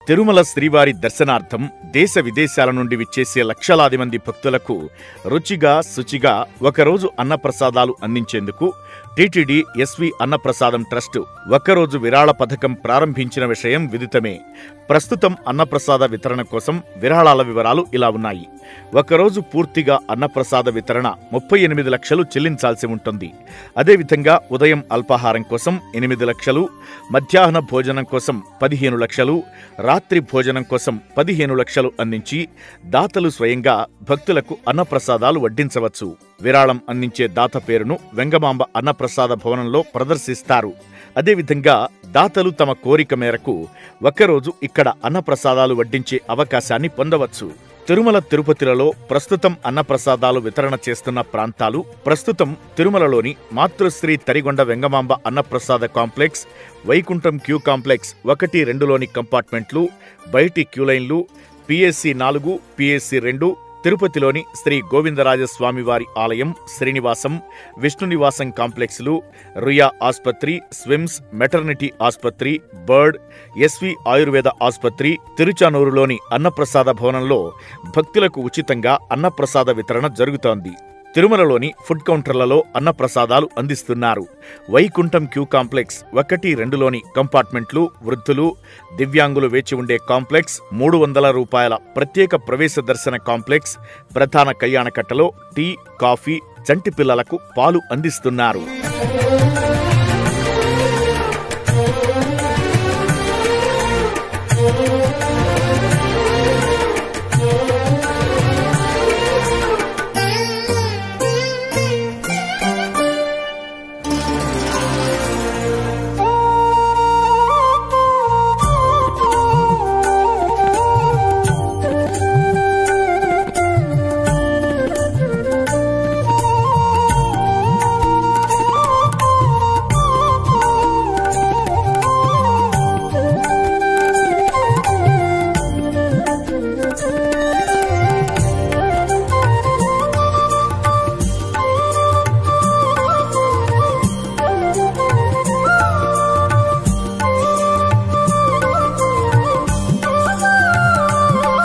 తిరుమల శ్రీవారి దర్శనార్థం దేశ విదేశాల నుండి విచ్చేసే లక్షలాది మంది భక్తులకు రుచిగా శుచిగా ఒకరోజు అన్నప్రసాదాలు అందించేందుకు టీటీడీ ఎస్వి అన్నప్రసాదం ట్రస్ట్ ఒక్కరోజు విరాళ పథకం ప్రారంభించిన విషయం విదితమే. ప్రస్తుతం అన్నప్రసాద వితరణ కోసం విరాళాల వివరాలు ఇలా ఉన్నాయి. ఒకరోజు పూర్తిగా అన్నప్రసాద వితరణ 38 లక్షలు చెల్లించాల్సి ఉంటుంది. అదేవిధంగా ఉదయం అల్పాహారం కోసం 8 లక్షలు, మధ్యాహ్న భోజనం కోసం 15 లక్షలు, రాత్రి భోజనం కోసం 15 లక్షలు అందించి దాతలు స్వయంగా భక్తులకు అన్నప్రసాదాలు వడ్డించవచ్చు. విరాళం అందించే దాత పేరును వెంగమాంబ అన్నప్రసాద భవనంలో ప్రదర్శిస్తారు. అదేవిధంగా దాతలు తమ కోరిక మేరకు ఒక్కరోజు ఇక్కడ అన్నప్రసాదాలు వడ్డించే అవకాశాన్ని పొందవచ్చు. తిరుమల తిరుపతిలలో ప్రస్తుతం అన్నప్రసాదాలు వితరణ చేస్తున్న ప్రాంతాలు ప్రస్తుతం తిరుమలలోని మాతృశ్రీ తరిగొండ వెంగమాంబ అన్నప్రసాద కాంప్లెక్స్, వైకుంఠం క్యూ కాంప్లెక్స్ 1-2లోని కంపార్ట్మెంట్లు, బయటి క్యూలైన్లు, పిఎస్సి 4, పిఎస్సి 2, తిరుపతిలోని శ్రీ గోవిందరాజస్వామివారి ఆలయం, శ్రీనివాసం, విష్ణునివాసం కాంప్లెక్స్లు, రుయా ఆస్పత్రి, స్విమ్స్, మెటర్నిటీ ఆస్పత్రి, బర్డ్, ఎస్వి ఆయుర్వేద ఆస్పత్రి, తిరుచానూరులోని అన్నప్రసాద భవనంలో భక్తులకు ఉచితంగా అన్నప్రసాద వితరణ జరుగుతోంది. తిరుమలలోని ఫుడ్ కౌంటర్లలో అన్నప్రసాదాలు అందిస్తున్నారు. వైకుంఠం క్యూ కాంప్లెక్స్ 1-2లోని కంపార్ట్మెంట్లు, వృద్ధులు, దివ్యాంగులు వేచి ఉండే కాంప్లెక్స్, 300 రూపాయల ప్రత్యేక ప్రవేశ దర్శన కాంప్లెక్స్, ప్రధాన కళ్యాణకట్టలో టీ, కాఫీ, చంటి పిల్లలకు పాలు అందిస్తున్నారు.